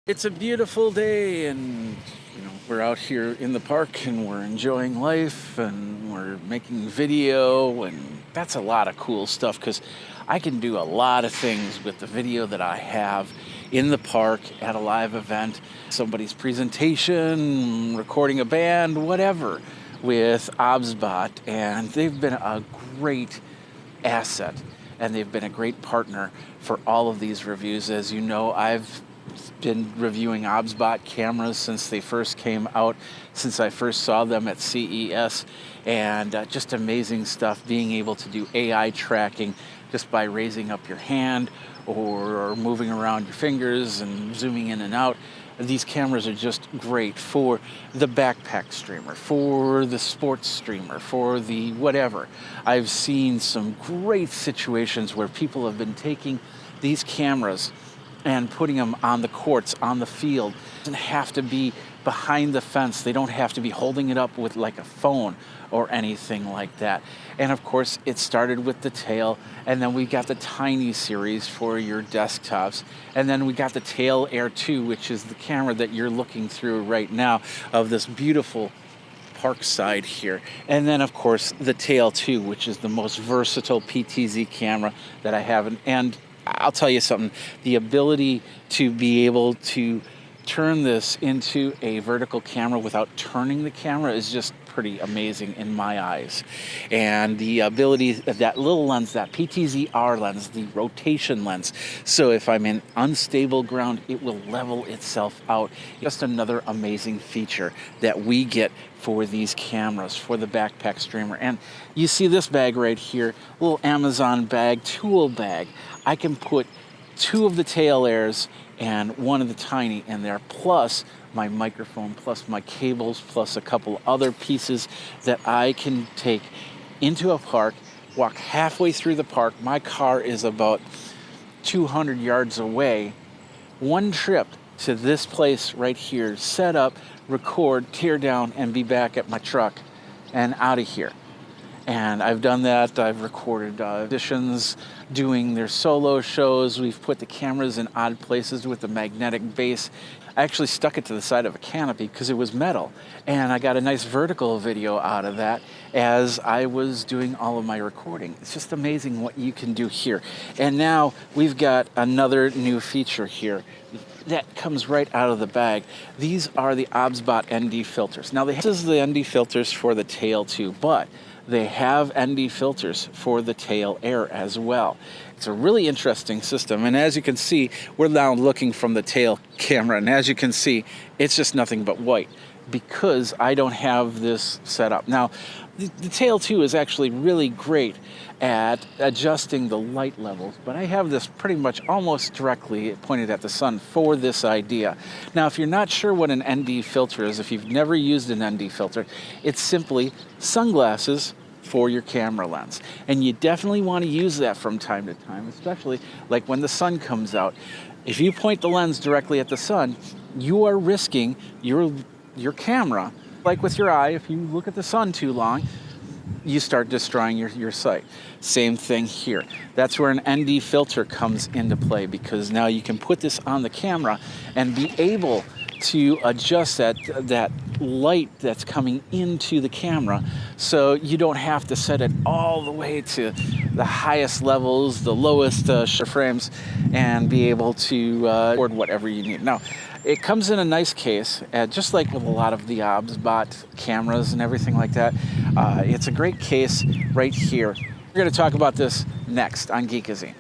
It's a beautiful day, and we're out here in the park and we're enjoying life and we're making video, and that's a lot of cool stuff because I can do a lot of things with the video that I have in the park, at a live event, somebody's presentation, recording a band, whatever, with OBSBOT, and they've been a great asset and they've been a great partner for all of these reviews. As you know, I've been reviewing OBSBOT cameras since they first came out, since I first saw them at CES, and just amazing stuff, being able to do AI tracking just by raising up your hand or moving around your fingers and zooming in and out. These cameras are just great for the backpack streamer, for the sports streamer, for the whatever. I've seen some great situations where people have been taking these cameras and putting them on the courts, on the field. It doesn't have to be behind the fence. They don't have to be holding it up with like a phone or anything like that. And of course, it started with the Tail, and then we got the Tiny series for your desktops. And then we got the Tail Air 2, which is the camera that you're looking through right now of this beautiful park side here. And then of course, the Tail 2, which is the most versatile PTZ camera that I have. And I'll tell you something, the ability to be able to turn this into a vertical camera without turning the camera is just pretty amazing in my eyes. And the ability of that little lens, that PTZ-R lens, the rotation lens, so if I'm in unstable ground, it will level itself out. Just another amazing feature that we get for these cameras, for the backpack streamer. And you see this bag right here, little Amazon bag, tool bag. I can put 2 of the Tail Airs and 1 of the Tiny in there, plus my microphone, plus my cables, plus a couple other pieces that I can take into a park, walk halfway through the park. My car is about 200 yards away. One trip to this place right here, set up, record, tear down, and be back at my truck and out of here. And I've done that. I've recorded auditions, doing their solo shows. We've put the cameras in odd places with the magnetic base. I actually stuck it to the side of a canopy because it was metal. And I got a nice vertical video out of that as I was doing all of my recording. It's just amazing what you can do here. And now we've got another new feature here that comes right out of the bag. These are the OBSBOT ND filters. Now, this is the ND filters for the Tail 2, but they have ND filters for the Tail Air as well. It's a really interesting system, and as you can see, we're now looking from the Tail camera, and as you can see, it's just nothing but white because I don't have this set up. Now, the Tail 2 is actually really great at adjusting the light levels, but I have this pretty much almost directly pointed at the sun for this idea. Now, if you're not sure what an ND filter is, if you've never used an ND filter, it's simply sunglasses for your camera lens. And you definitely want to use that from time to time, especially like when the sun comes out. If you point the lens directly at the sun, you are risking your camera, like with your eye, if you look at the sun too long, you start destroying your sight. Same thing here. That's where an ND filter comes into play, because now you can put this on the camera and be able to adjust that light that's coming into the camera, so you don't have to set it all the way to the highest levels, the lowest frames, and be able to record whatever you need. Now, it comes in a nice case, just like with a lot of the OBSBOT cameras and everything like that. It's a great case right here. We're going to talk about this next on Geekazine.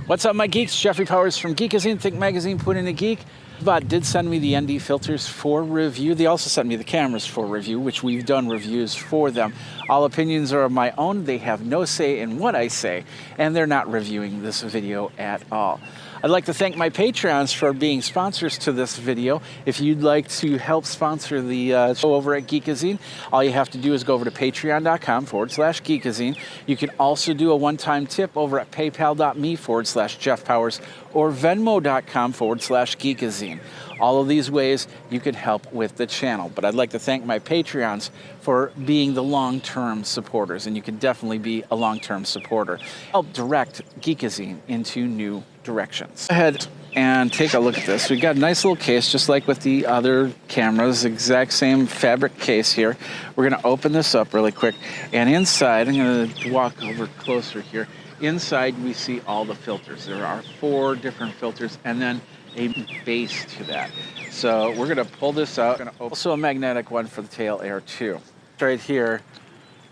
What's up, my geeks? Jeffrey Powers from Geekazine, Think Magazine, Put in a Geek. OBSBOT did send me the ND filters for review. They also sent me the cameras for review, which we've done reviews for them. All opinions are of my own. They have no say in what I say, and they're not reviewing this video at all. I'd like to thank my Patreons for being sponsors to this video. If you'd like to help sponsor the show over at Geekazine, all you have to do is go over to patreon.com/Geekazine. You can also do a one-time tip over at paypal.me/Jeff Powers or venmo.com/Geekazine. All of these ways you can help with the channel. But I'd like to thank my Patreons for being the long-term supporters, and you can definitely be a long-term supporter. Help direct Geekazine into new directions. Go ahead, and take a look at this. We got a nice little case, just like with the other cameras, exact same fabric case here. We're gonna open this up really quick, and inside, I'm gonna walk over closer here. Inside, we see all the filters. There are 4 different filters, and then a base to that. So we're gonna pull this out. Also a magnetic one for the tail air too. Right here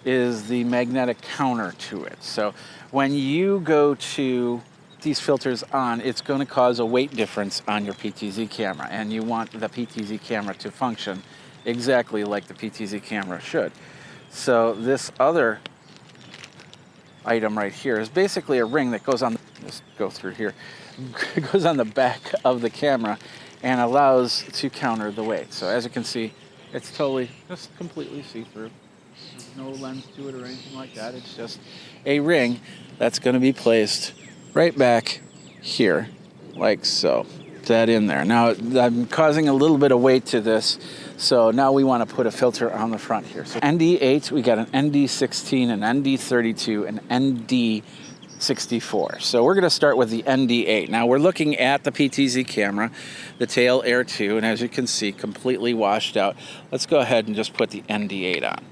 is the magnetic counter to it. So when you go to these filters on, it's going to cause a weight difference on your PTZ camera, and you want the PTZ camera to function exactly like the PTZ camera should. So this other item right here is basically a ring that goes on, just go through here, it goes on the back of the camera and allows to counter the weight. So as you can see, it's totally just completely see-through. There's no lens to it or anything like that. It's just a ring that's going to be placed right back here, like so. That in there. Now I'm causing a little bit of weight to this, so now we want to put a filter on the front here. So ND8, we got an ND16, an ND32, an ND64. So we're going to start with the ND8. Now we're looking at the PTZ camera, the Tail Air 2, and as you can see, completely washed out. Let's go ahead and just put the ND8 on.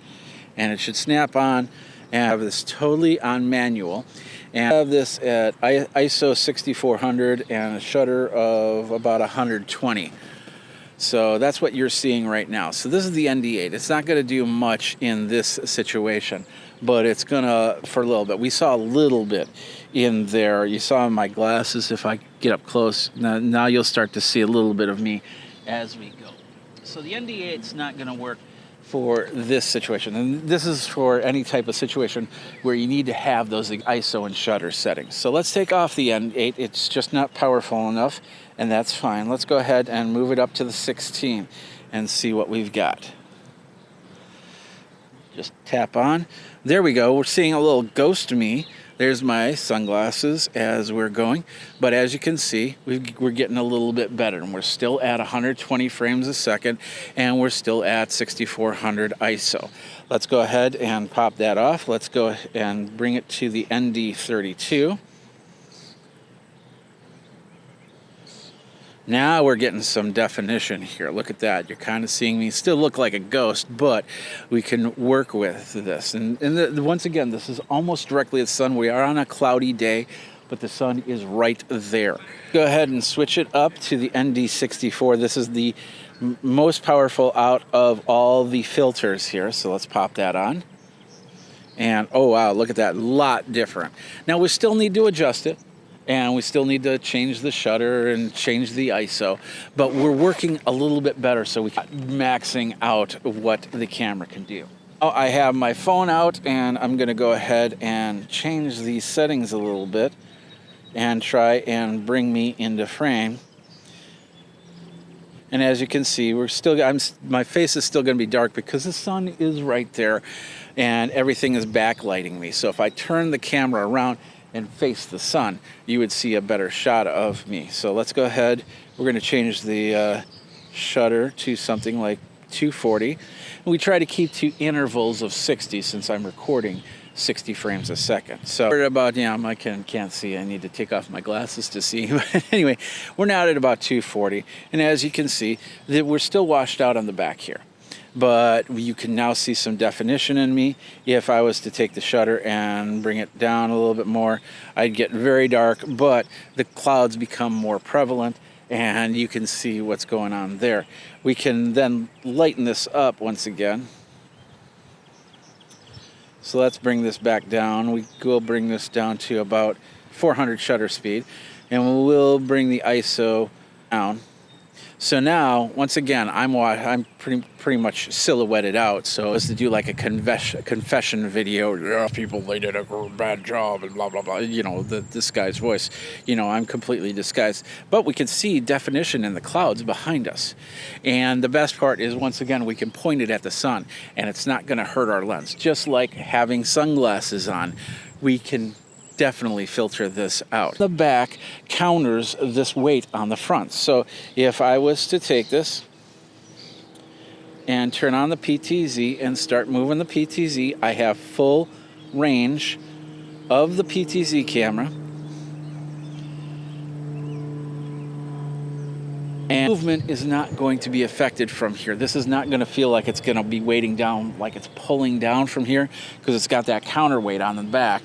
And it should snap on, and have this totally on manual. And I have this at ISO 6400 and a shutter of about 120. So that's what you're seeing right now. So this is the ND8. It's not going to do much in this situation, but it's going to for a little bit. We saw a little bit in there. You saw in my glasses. If I get up close, now you'll start to see a little bit of me as we go. So the ND8 is not going to work for this situation, and this is for any type of situation where you need to have those ISO and shutter settings. So let's take off the N8. It's just not powerful enough, and that's fine. Let's go ahead and move it up to the 16 and see what we've got. Just tap on. There we go. We're seeing a little ghost me. There's my sunglasses as we're going. But as you can see, we're getting a little bit better. And we're still at 120 frames a second, and we're still at 6400 ISO. Let's go ahead and pop that off. Let's go and bring it to the ND32. Now we're getting some definition here. Look at that. You're kind of seeing me still look like a ghost, but we can work with this. And once again, this is almost directly at the sun. We are on a cloudy day, but the sun is right there. Go ahead and switch it up to the ND64. This is the most powerful out of all the filters here. So let's pop that on. And oh wow, look at that, a lot different. Now we still need to adjust it. And we still need to change the shutter and change the ISO, but we're working a little bit better, so we're maxing out what the camera can do. Oh, I have my phone out, and I'm going to go ahead and change the settings a little bit and try and bring me into frame. And as you can see, my face is still going to be dark because the sun is right there, and everything is backlighting me. So if I turn the camera around and face the sun, you would see a better shot of me. So let's go ahead. We're going to change the shutter to something like 240. And we try to keep to intervals of 60 since I'm recording 60 frames a second. So we're about, I can't see. I need to take off my glasses to see. But anyway, we're now at about 240. And as you can see, we're still washed out on the back here. But you can now see some definition in me. If I was to take the shutter and bring it down a little bit more, I'd get very dark, but the clouds become more prevalent and you can see what's going on there. We can then lighten this up once again. So let's bring this back down. We'll bring this down to about 400 shutter speed, and we'll bring the ISO down. So now, once again, I'm pretty much silhouetted out. So as to do like a confession video, yeah, people, they did a bad job and blah, blah, blah, the disguised voice. I'm completely disguised. But we can see definition in the clouds behind us. And the best part is, once again, we can point it at the sun, and it's not going to hurt our lens. Just like having sunglasses on, we can definitely filter this out. The back counters this weight on the front. So if I was to take this and turn on the PTZ and start moving the PTZ, I have full range of the PTZ camera. and movement is not going to be affected from here. This is not going to feel like it's going to be weighting down, like it's pulling down from here, because it's got that counterweight on the back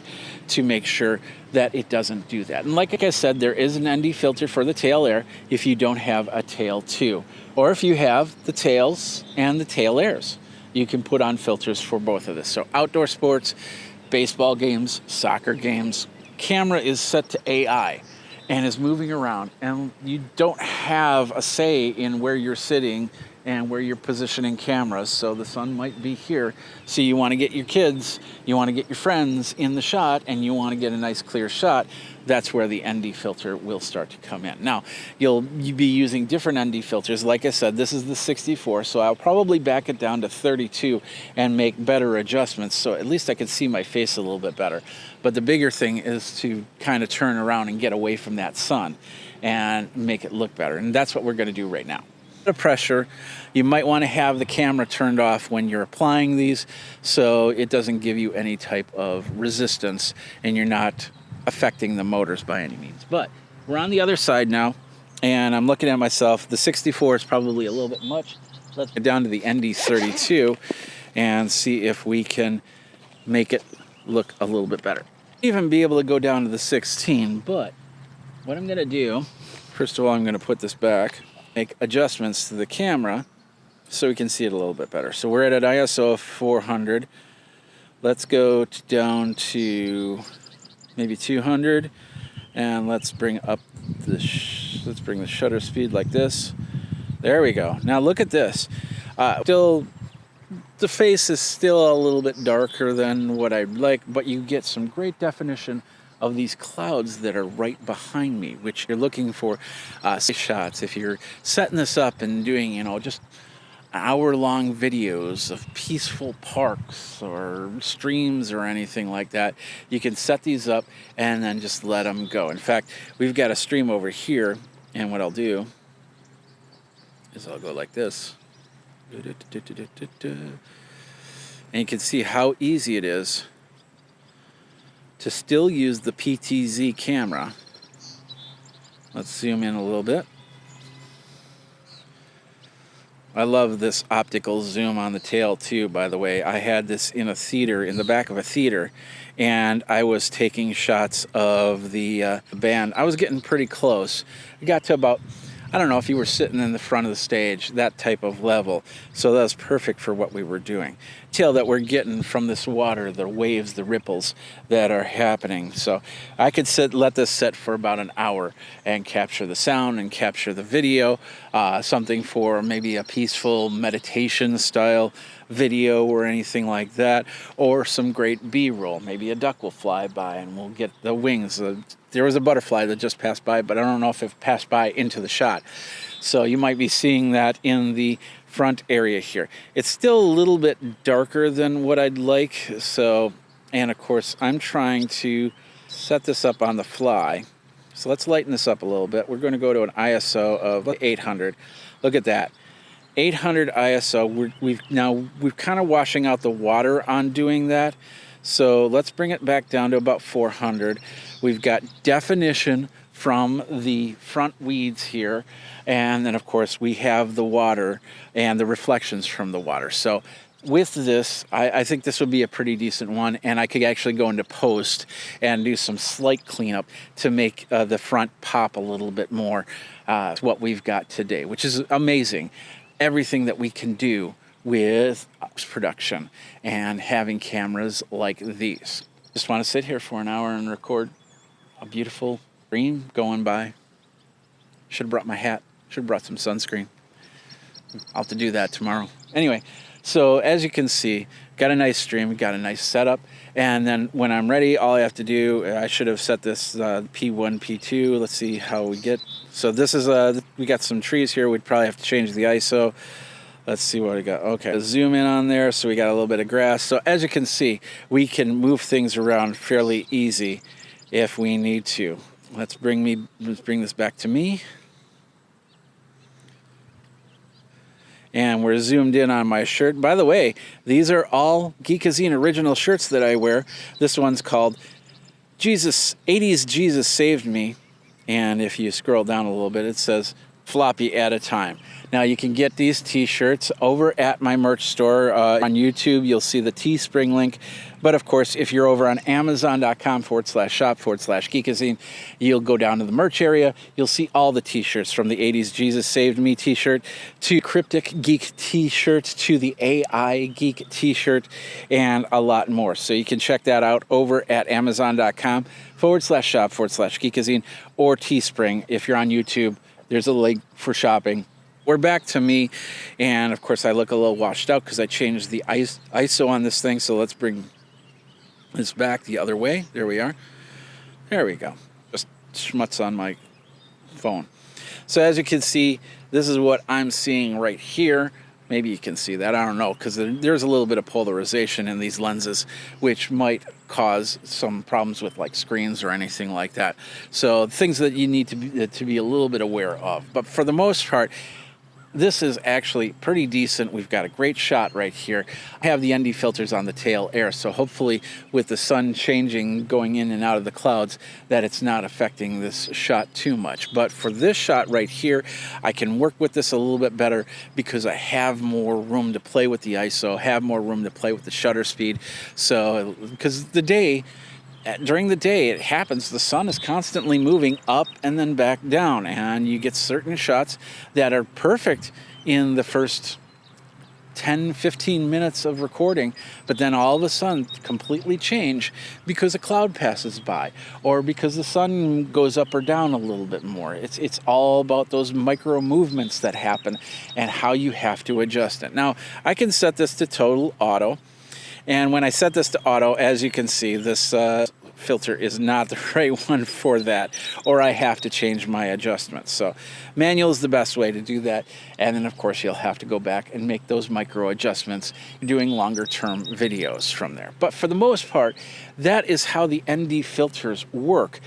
to make sure that it doesn't do that. And like I said, there is an ND filter for the tail air if you don't have a tail 2, or if you have the tails and the tail airs, you can put on filters for both of this. So outdoor sports, baseball games, soccer games, camera is set to AI and is moving around, and you don't have a say in where you're sitting and where you're positioning cameras. So the sun might be here, so you want to get your kids, you want to get your friends in the shot, and you want to get a nice clear shot. That's where the ND filter will start to come in. Now, you'll be using different ND filters. Like I said, this is the 64, so I'll probably back it down to 32 and make better adjustments, so at least I can see my face a little bit better. But the bigger thing is to kind of turn around and get away from that sun and make it look better, and that's what we're going to do right now. The pressure, you might want to have the camera turned off when you're applying these, so it doesn't give you any type of resistance and you're not affecting the motors by any means. But we're on the other side now, and I'm looking at myself. The 64 is probably a little bit much. Let's get down to the ND32 and see if we can make it look a little bit better. Even be able to go down to the 16, but what I'm going to do, first of all, I'm going to put this back, make adjustments to the camera so we can see it a little bit better. So we're at an ISO of 400. Let's go down to maybe 200, and let's bring up let's bring the shutter speed like this. There we go. Now look at this. Still, the face is still a little bit darker than what I'd like, but you get some great definition of these clouds that are right behind me, which you're looking for shots. If you're setting this up and doing, just hour-long videos of peaceful parks or streams or anything like that, you can set these up and then just let them go. In fact, we've got a stream over here, and what I'll do is I'll go like this. And you can see how easy it is to still use the PTZ camera. Let's zoom in a little bit. I love this optical zoom on the tail too, by the way. I had this in a theater, in the back of a theater, and I was taking shots of the band. I was getting pretty close. I got to about, I don't know if you were sitting in the front of the stage, that type of level. So that was perfect for what we were doing. Tail that we're getting from this water, the waves, the ripples that are happening. So I could let this sit for about an hour and capture the sound and capture the video, something for maybe a peaceful meditation style video or anything like that, or some great B-roll. Maybe a duck will fly by and we'll get the wings. There was a butterfly that just passed by, but I don't know if it passed by into the shot. So you might be seeing that in the front area here. It's still a little bit darker than what I'd like. So, and of course, I'm trying to set this up on the fly. So let's lighten this up a little bit. We're going to go to an ISO of 800. Look at that. 800 ISO. We're kind of washing out the water on doing that. So let's bring it back down to about 400. We've got definition from the front weeds here, and then of course we have the water and the reflections from the water. So with this, I think this would be a pretty decent one, and I could actually go into post and do some slight cleanup to make the front pop a little bit more, what we've got today, which is amazing. Everything that we can do with production and having cameras like these. Just want to sit here for an hour and record a beautiful stream going by. Should have brought my hat. Should have brought some sunscreen. I'll have to do that tomorrow. Anyway, so as you can see, got a nice stream, got a nice setup, and then when I'm ready, all I have to do, I should have set this P1, P2. Let's see how we get. So this is, we got some trees here. We'd probably have to change the ISO. Let's see what we got. Okay, zoom in on there, so we got a little bit of grass. So as you can see, we can move things around fairly easy if we need to. Let's bring this back to me. And we're zoomed in on my shirt. By the way, these are all Geekazine original shirts that I wear. This one's called 80s Jesus Saved Me. And if you scroll down a little bit, it says floppy at a time. Now you can get these t-shirts over at my merch store. On YouTube, you'll see the Teespring link. But of course, if you're over on Amazon.com/shop/Geekazine, you'll go down to the merch area. You'll see all the t-shirts, from the 80s Jesus Saved Me t-shirt to Cryptic Geek t-shirt to the AI Geek t-shirt and a lot more. So you can check that out over at Amazon.com/shop/Geekazine or Teespring. If you're on YouTube, there's a link for shopping. We're back to me, and of course I look a little washed out because I changed the ISO on this thing, so let's bring this back the other way. There we are. There we go. Just schmutz on my phone. So as you can see, this is what I'm seeing right here. Maybe you can see that, I don't know, because there's a little bit of polarization in these lenses, which might cause some problems with like screens or anything like that. So things that you need to be a little bit aware of. But for the most part, this is actually pretty decent. We've got a great shot right here. I have the ND filters on the tail air, so hopefully with the sun changing, going in and out of the clouds, that it's not affecting this shot too much. But for this shot right here, I can work with this a little bit better because I have more room to play with the ISO, have more room to play with the shutter speed. So, because during the day, it happens, the sun is constantly moving up and then back down, and you get certain shots that are perfect in the first 10-15 minutes of recording, but then all of a sudden completely change because a cloud passes by or because the sun goes up or down a little bit more. It's all about those micro movements that happen and how you have to adjust it. Now, I can set this to total auto. And when I set this to auto, as you can see, this filter is not the right one for that, or I have to change my adjustments. So manual is the best way to do that. And then of course you'll have to go back and make those micro adjustments doing longer term videos from there. But for the most part, that is how the ND filters work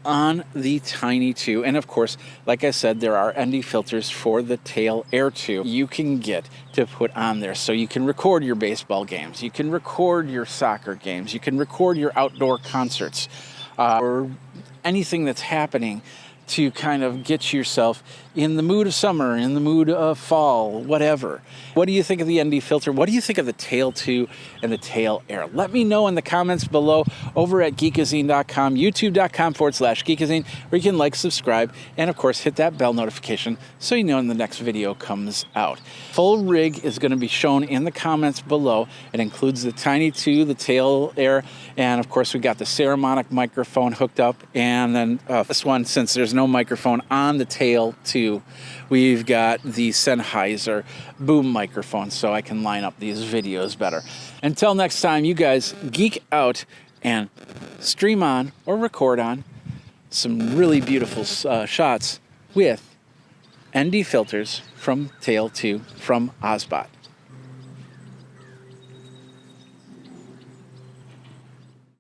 on the Tiny 2. And of course, like I said, there are ND filters for the Tail Air 2 you can get to put on there. So you can record your baseball games, you can record your soccer games, you can record your outdoor concerts, or anything that's happening to kind of get yourself in the mood of summer, in the mood of fall, whatever. What do you think of the ND filter? What do you think of the Tail 2 and the Tail Air? Let me know in the comments below over at Geekazine.com, youtube.com/Geekazine, where you can like, subscribe, and of course hit that bell notification so you know when the next video comes out. Full rig is going to be shown in the comments below. It includes the Tiny 2, the Tail Air, and of course we got the Saramonic microphone hooked up, and then this one, since there's no microphone on the Tail 2, we've got the Sennheiser boom microphone, so I can line up these videos better. Until next time, you guys geek out and stream on or record on some really beautiful shots with ND filters from Tail 2 from OBSBOT.